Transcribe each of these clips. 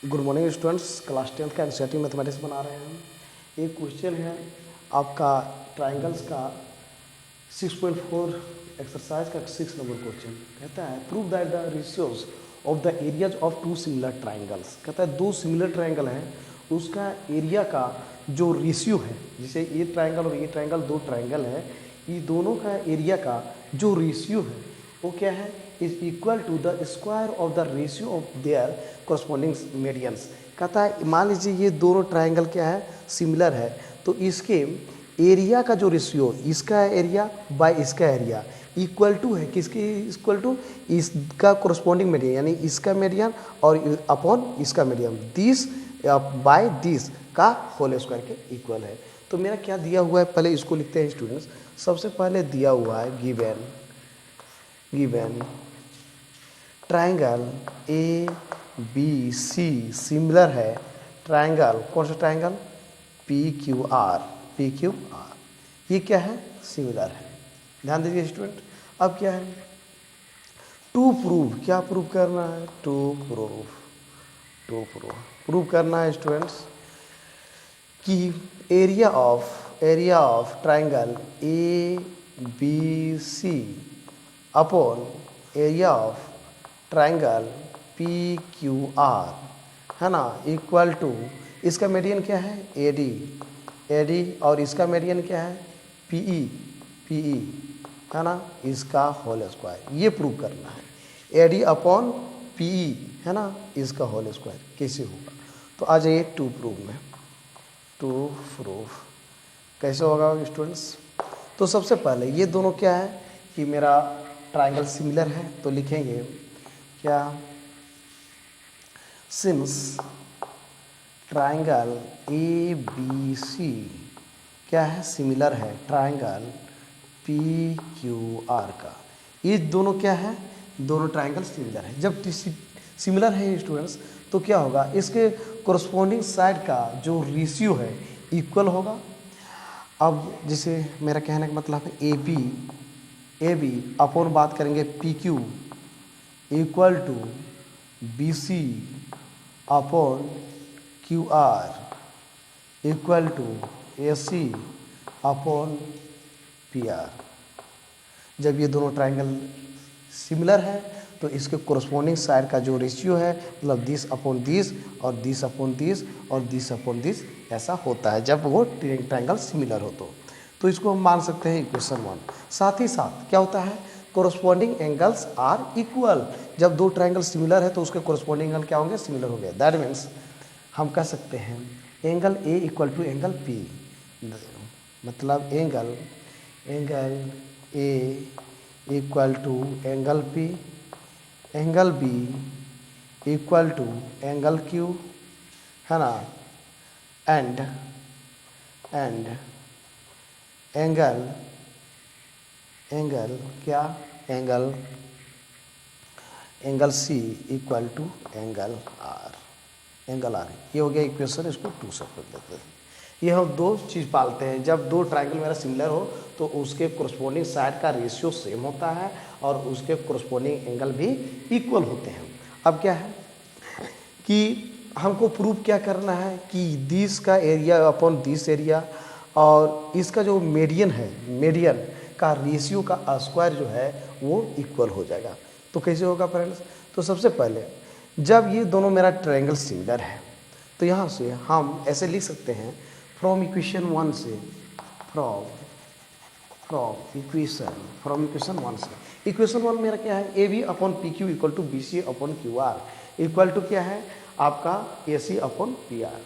Good morning students, class 10 का NCERT mathematics बना रहे हैं। एक क्वेश्चन है आपका ट्राइंगल्स का 6.4 एक्सरसाइज का 6 नंबर क्वेश्चन। कहता है prove that the ratios of the areas of two similar triangles. कहता है दो सिमिलर ट्राइंगल है, उसका एरिया का जो रेशियो है, जैसे ये ट्राइंगल और ये ट्राइंगल दो ट्राइंगल है, ये दोनों का एरिया का जो रेशियो है वो क्या है, is equal to the square of the ratio of their corresponding medians. कहता है मान लीजिए ये दोनों ट्राइंगल क्या है, सिमिलर है, तो इसके एरिया का जो रेशियो, इसका एरिया बाय इसका एरिया इक्वल टू है किसके, इक्वल टू इसका कोरस्पॉन्डिंग मीडियन, यानी इसका मीडियन और अपॉन इसका मीडियन, दिस बाय दिस का होल स्क्वायर के इक्वल है। तो मेरा क्या दिया हुआ है, पहले इसको लिखते हैं स्टूडेंट्स। सबसे पहले दिया हुआ है given triangle A B C similar है ट्राइंगल, कौन सा ट्राइंगल, पी क्यू आर, ये क्या है, सिमिलर है। ध्यान दीजिए स्टूडेंट। अब क्या है, टू प्रूव, क्या प्रूव करना है, टू प्रूव करना है स्टूडेंट्स कि area of triangle A B C upon area of triangle P Q R है ना, इक्वल टू इसका मीडियन क्या है, एडी और इसका मीडियन क्या है, पीई है ना, इसका होल स्क्वायर। ये प्रूव करना है, एडी अपॉन पीई है ना, इसका होल स्क्वायर कैसे होगा। तो आ जाइए टू प्रूव कैसे होगा स्टूडेंट्स। तो सबसे पहले ये दोनों क्या है कि मेरा ट्राइंगल सिमिलर है, तो लिखेंगे क्या, since triangle A B C क्या है, सिमिलर है ट्राइंगल पी क्यू आर का। ये दोनों क्या है, दोनों ट्राइंगल सिमिलर है। जब सिमिलर है स्टूडेंट्स तो क्या होगा, इसके कोरस्पॉन्डिंग साइड का जो रेशियो है इक्वल होगा। अब जैसे मेरा कहने का मतलब है ए बी अपॉन बात करेंगे P Q equal to B C upon Q R equal to A C upon P R. जब ये दोनों ट्राइंगल सिमिलर है तो इसके कोरस्पॉन्डिंग साइड का जो रेशियो है, मतलब दिस अपॉन दिस और दिस अपॉन दिस और दिस अपॉन दिस, ऐसा होता है जब वो ट्राइंगल सिमिलर हो। तो इसको हम मान सकते हैं इक्वेशन 1। साथ ही साथ क्या होता है, कोरस्पॉन्डिंग एंगल्स आर इक्वल। जब दो ट्राइंगल सिमिलर है तो उसके कोरस्पॉन्डिंग एंगल क्या होंगे, सिमिलर होंगे। दैट मीन्स हम कह सकते हैं angle A equal to angle P, मतलब angle A equal to angle P, angle B equal to angle Q है ना, एंड एंगल क्या, angle C equal to angle R. ये हो गया इक्वेशन, इसको 2 से कर देते हैं। ये हम दो चीज़ पालते हैं, जब दो ट्राइंगल मेरा सिमिलर हो तो उसके कोरस्पॉन्डिंग साइड का रेशियो सेम होता है और उसके कोरस्पॉन्डिंग एंगल भी इक्वल होते हैं। अब क्या है कि हमको प्रूव क्या करना है कि दिस का एरिया अपॉन दिस एरिया और इसका जो मीडियन है, मीडियन का रेशियो का स्क्वायर जो है वो इक्वल हो जाएगा। तो कैसे होगा फ्रेंड्स, तो सबसे पहले जब ये दोनों मेरा ट्रायंगल सिमिलर है तो यहाँ से हम ऐसे लिख सकते हैं फ्रॉम इक्वेशन 1 से, फ्रॉम इक्वेशन 1 से। इक्वेशन 1 मेरा क्या है, A B upon P Q equal to B C upon Q R equal to क्या है आपका A C upon P R.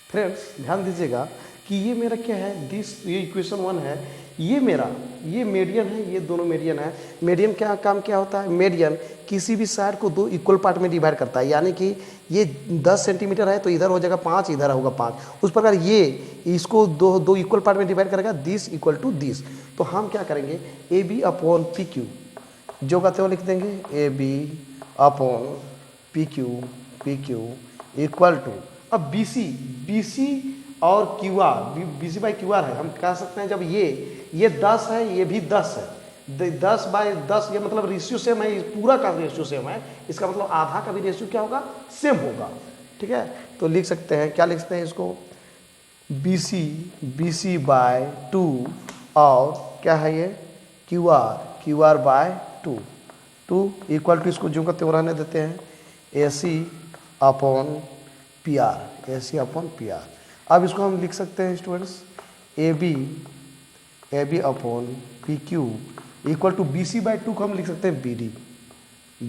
Friends ध्यान दीजिएगा कि ये मेरा क्या है, ये इक्वेशन 1 है, ये मेरा ये मीडियन है, ये दोनों मीडियन है। मीडियन क्या काम क्या होता है, मीडियन किसी भी साइड को दो इक्वल पार्ट में डिवाइड करता है, यानी कि ये 10 सेंटीमीटर है तो इधर हो जाएगा 5, इधर होगा 5। उस प्रकार ये इसको दो इक्वल पार्ट में डिवाइड करेगा, दिस इक्वल टू दिस। तो हम क्या करेंगे, A B upon P Q जो कहते हो लिख देंगे, A B upon P Q equal to, अब बी सी और Q R, B C by Q R है। हम कह सकते हैं जब ये 10 है, ये भी 10 है, 10/10, ये मतलब रेशियो सेम है, पूरा का रेशियो सेम है, इसका मतलब आधा का भी रेशियो क्या होगा, सेम होगा। ठीक है, तो लिख सकते हैं, क्या लिख सकते हैं इसको, BC/2 और क्या है ये QR/2 इक्वल टू, इसको जो का त्यों रहने देते हैं, AC/PR। अब इसको हम लिख सकते हैं students, AB/PQ equal to BC/2 को हम लिख सकते हैं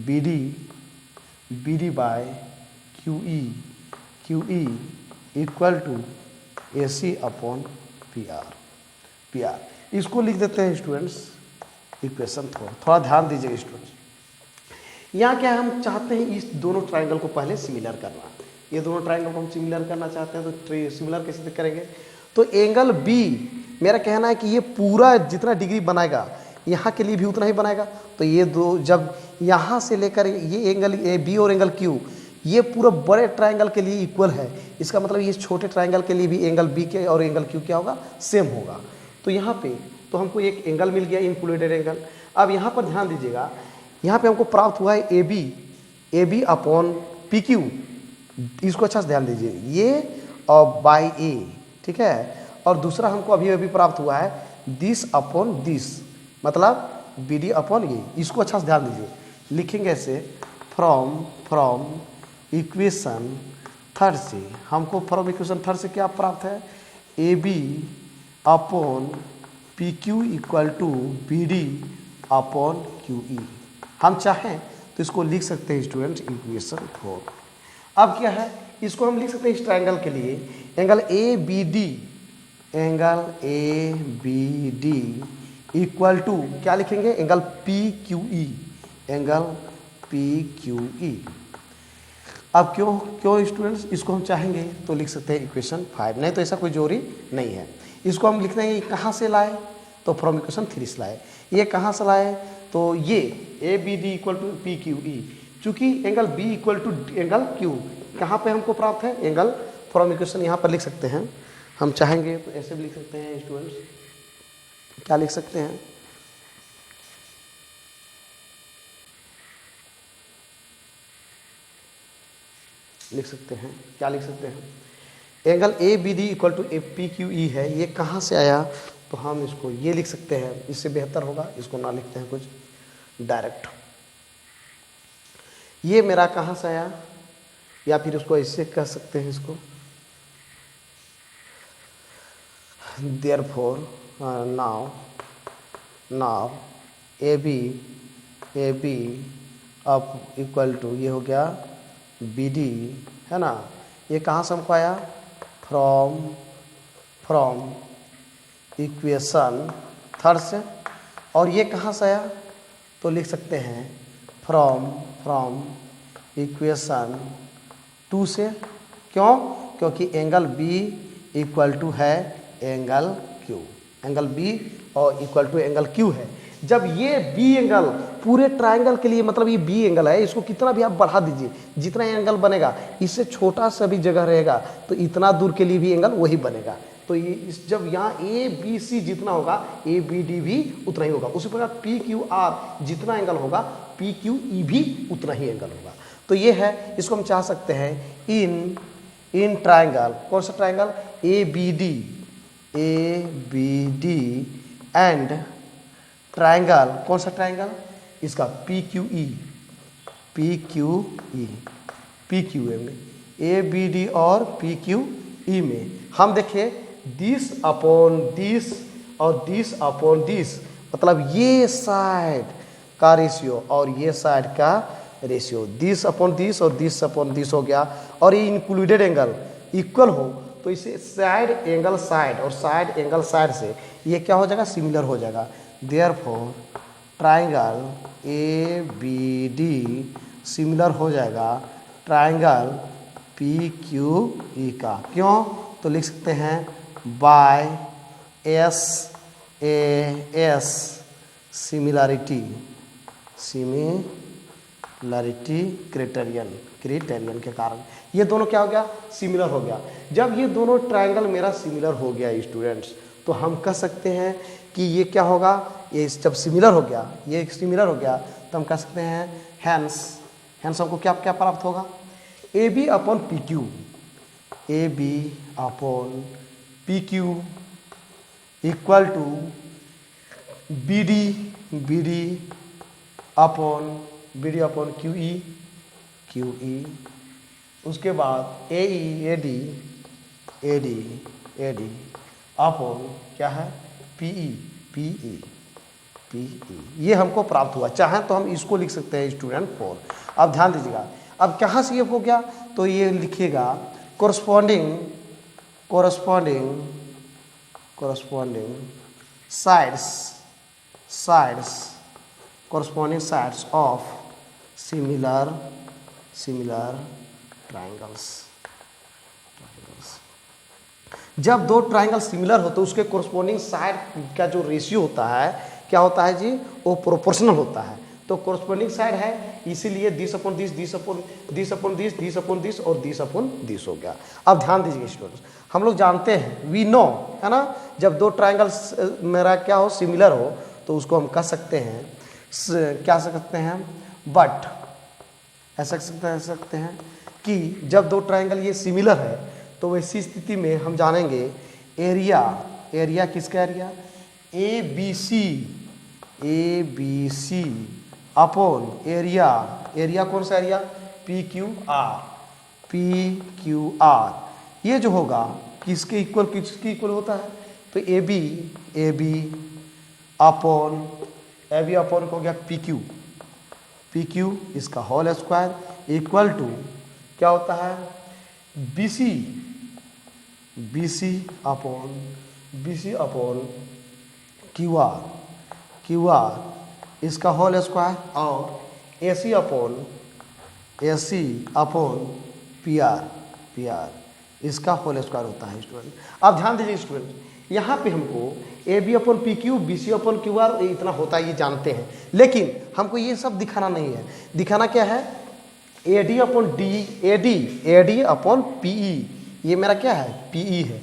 BD/QE इक्वल टू AC/PR। इसको लिख देते हैं स्टूडेंट्स इक्वेशन। थोड़ा ध्यान दीजिएगा स्टूडेंट्स, यहाँ क्या है, हम चाहते हैं इस दोनों ट्राइंगल को पहले सिमिलर करना। ये दोनों ट्राइंगल को हम सिमिलर करना चाहते हैं, तो सिमिलर कैसे करेंगे, तो एंगल B, मेरा कहना है कि ये पूरा जितना डिग्री बनाएगा यहाँ के लिए भी उतना ही बनाएगा। तो ये दो, जब यहाँ से लेकर ये एंगल AB और एंगल Q, ये पूरा बड़े ट्राइंगल के लिए इक्वल है, इसका मतलब ये छोटे ट्राइंगल के लिए भी एंगल B के और एंगल Q क्या होगा, सेम होगा। तो यहाँ पे तो हमको एक एंगल मिल गया, इंक्लूडेड एंगल। अब यहाँ पर ध्यान दीजिएगा, यहाँ पे हमको प्राप्त हुआ है AB/PQ, इसको अच्छा से ध्यान दीजिए, ये और बाई A, ठीक है। और दूसरा हमको अभी प्राप्त हुआ है this/this, मतलब BD/A, इसको अच्छा से ध्यान दीजिए, लिखेंगे ऐसे, फ्रॉम इक्वेशन थर्ड से, हमको फ्रॉम इक्वेशन थर्ड से क्या प्राप्त है, AB/PQ इक्वल टू BD/QE। हम चाहें तो इसको लिख सकते हैं स्टूडेंट्स इक्वेशन 4। अब क्या है, इसको हम लिख सकते हैं इस ट्रायंगल के लिए, एंगल ABD इक्वल टू क्या लिखेंगे, एंगल PQE। अब क्यों स्टूडेंट्स, इसको हम चाहेंगे तो लिख सकते हैं इक्वेशन 5, नहीं तो ऐसा कोई जरूरी नहीं है। इसको हम लिखते हैं, कहाँ से लाए, तो फ्रॉम इक्वेशन 3 से लाए। ये कहाँ से लाए, तो ये ABD इक्वल टू PQE, चूँकि angle B equal to angle Q कहाँ पे हमको प्राप्त है, एंगल फ्रॉम इक्वेशन यहाँ पर लिख सकते हैं। हम चाहेंगे तो ऐसे भी लिख सकते हैं स्टूडेंट्स, क्या लिख सकते हैं, लिख सकते हैं, क्या लिख सकते हैं, angle ABD equal to PQE है, ये कहाँ से आया, तो हम इसको ये लिख सकते हैं, इससे बेहतर होगा, इसको ना लिखते हैं कुछ डायरेक्ट, ये मेरा कहाँ से आया, या फिर उसको ऐसे कह सकते हैं इसको, therefore now AB up equal to ये हो गया BD, है ना। ये कहाँ से हमको आया, फ्रॉम इक्वेशन थर्ड से, और ये कहाँ से आया, तो लिख सकते हैं फ्रॉम इक्वेशन 2 से। क्यों, क्योंकि एंगल B इक्वल टू है एंगल Q, एंगल B और इक्वल टू एंगल Q है। जब ये B एंगल पूरे ट्रायंगल के लिए, मतलब ये B एंगल है, इसको कितना भी आप बढ़ा दीजिए, जितना एंगल बनेगा इससे छोटा सा भी जगह रहेगा तो इतना दूर के लिए भी एंगल वही बनेगा। तो ये जब यहाँ ABC जितना होगा ABD भी उतना ही होगा। उसी प्रकार PQR जितना एंगल होगा PQE भी उतना ही एंगल होगा। तो ये है, इसको हम चाह सकते हैं इन ट्रायंगल, कौन सा ट्रायंगल, ABD एंड ट्रायंगल, कौन सा ट्रायंगल, इसका PQE में, ABD और PQE में हम देखें this/this और this/this, मतलब ये साइड का रेशियो और ये साइड का रेशियो, this/this और this/this हो गया, और ये इंक्लूडेड एंगल इक्वल हो तो इसे साइड एंगल साइड और साइड एंगल साइड से ये क्या हो जाएगा, सिमिलर हो जाएगा। देयरफॉर ट्रायंगल ABD सिमिलर हो जाएगा ट्रायंगल PQE का। क्यों, तो लिख सकते हैं बाय SAS सिमिलरिटी क्राइटेरियन के कारण ये दोनों क्या हो गया, सिमिलर हो गया। जब ये दोनों ट्रायंगल मेरा सिमिलर हो गया स्टूडेंट्स, तो हम कह सकते हैं कि ये क्या होगा, ये जब सिमिलर हो गया, ये सिमिलर हो गया तो हम कह सकते हैं हैंस हमको क्या क्या प्राप्त होगा, A B upon P Q, A B upon P Q equal to B D upon Q E, उसके बाद ए डी अपॉन क्या है पी ई, ये हमको प्राप्त हुआ। चाहे तो हम इसको लिख सकते हैं स्टूडेंट 4। अब ध्यान दीजिएगा, अब कहाँ से ये हो गया, तो ये लिखिएगा corresponding sides of similar triangles. जब दो ट्राइंगल सिमिलर होते हैं उसके कोरस्पॉन्डिंग साइड का जो रेशियो होता है क्या होता है जी, वो प्रोपोर्शनल होता है। तो कोरस्पॉन्डिंग साइड है, इसीलिए दिस अपॉन दिस और दिस हो गया। अब ध्यान दीजिए स्टूडेंट्स, हम लोग जानते हैं, वी नो, है ना, जब दो ट्राइंगल्स मेरा क्या हो सिमिलर हो तो उसको हम कह सकते हैं क्या सकते हैं, बट ऐसा सकते हैं कि जब दो ट्राइंगल ये सिमिलर है तो वैसी स्थिति में हम जानेंगे एरिया किसका area, A B C upon area कौन सा एरिया, पी क्यू आर, ये जो होगा किसके इक्वल होता है, तो ए बी अपॉन हो गया पी क्यू इसका होल स्क्वायर इक्वल टू क्या होता है B C upon Q R इसका होल स्क्वायर और A C upon P R इसका होल स्क्वायर होता है स्टूडेंट। अब ध्यान दीजिए स्टूडेंट, यहाँ पे हमको A B upon P Q, B C upon Q R इतना होता है ये जानते हैं, लेकिन हमको ये सब दिखाना नहीं है। दिखाना क्या है, A D upon P E, ये मेरा क्या है पी ई है,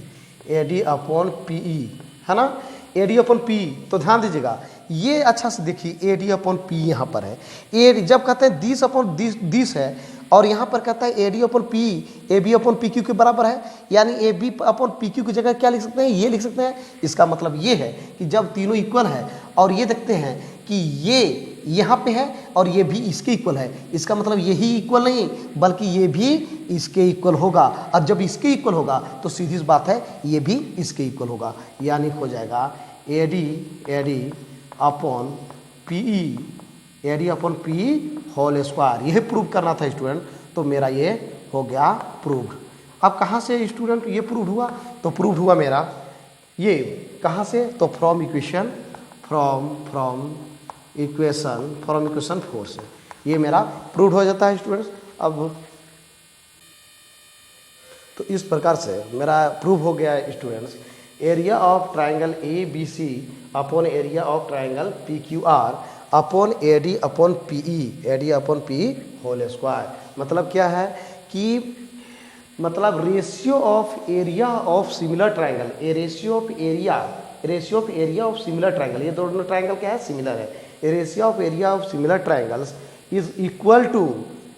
A D upon P E है ना, ए डी अपॉन पी। तो ध्यान दीजिएगा, ये अच्छा से देखिए, ए डी अपॉन पी यहाँ पर है, ए जब कहते हैं दिस अपॉन दिस है, और यहाँ पर कहता है A D upon P, A B upon P Q के बराबर है, यानी A B upon P Q की जगह क्या लिख सकते हैं, ये लिख सकते हैं। इसका मतलब ये है कि जब तीनों इक्वल है और ये देखते हैं कि ये यहाँ पे है और ये भी इसके इक्वल है, इसका मतलब यही इक्वल नहीं बल्कि ये भी इसके इक्वल होगा। अब जब इसके इक्वल होगा तो सीधी सी बात है ये भी इसके इक्वल होगा, यानी हो जाएगा A D upon P whole square. यही प्रूव करना था स्टूडेंट, तो मेरा ये हो गया प्रूव्ड। अब कहाँ से स्टूडेंट ये प्रूव हुआ, तो प्रूव हुआ मेरा ये कहाँ से, तो फ्रॉम इक्वेशन 4 से ये मेरा प्रूव हो जाता है स्टूडेंट्स। अब तो इस प्रकार से मेरा प्रूव हो गया है students, area of triangle A B C upon area of triangle P Q R upon A D upon P whole square. मतलब क्या है कि मतलब ratio of area of similar triangle, ratio of area of similar triangle, ये दोनों triangle क्या है similar है, ratio of area of similar triangles is equal to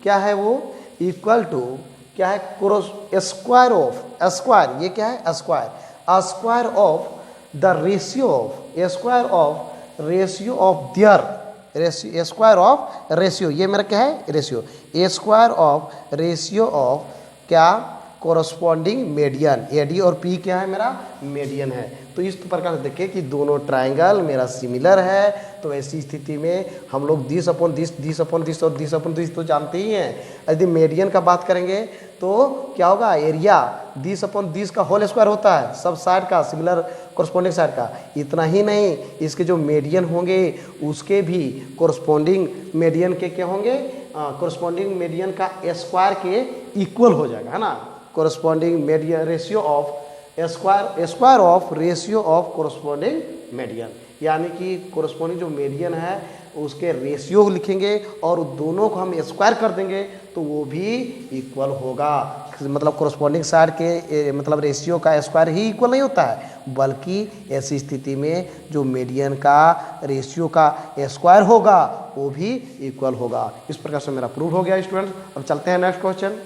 क्या है, वो इक्वल टू क्या है, स्क्वायर ये क्या है square of the ratio of ratio, ये मेरा क्या है ratio, square of ratio of क्या कोरस्पॉन्डिंग मीडियन, ए डी और पी क्या है मेरा मीडियन है। तो इस प्रकार से देखें कि दोनों ट्राइंगल मेरा सिमिलर है, तो ऐसी स्थिति में हम लोग दिस अपॉन दिस और दिस अपॉन दिस तो जानते ही हैं। यदि मीडियन का बात करेंगे तो क्या होगा, एरिया दिस अपॉन दिस का होल स्क्वायर होता है सब साइड का, सिमिलर कोरस्पॉन्डिंग साइड का। इतना ही नहीं, इसके जो मीडियन होंगे उसके भी कोरस्पॉन्डिंग मीडियन के क्या होंगे, कोरस्पॉन्डिंग मीडियन का स्क्वायर के इक्वल हो जाएगा, है ना। Corresponding median ratio of square of ratio of corresponding median, यानी कि कोरस्पॉन्डिंग जो मीडियन है उसके रेशियो लिखेंगे और दोनों को हम स्क्वायर कर देंगे तो वो भी इक्वल होगा। मतलब कोरस्पॉन्डिंग साइड के मतलब रेशियो का स्क्वायर ही इक्वल नहीं होता है, बल्कि ऐसी स्थिति में जो मीडियन का रेशियो का स्क्वायर होगा वो भी इक्वल होगा। इस प्रकार से मेरा प्रूव हो गया स्टूडेंट्स। अब चलते हैं नेक्स्ट क्वेश्चन।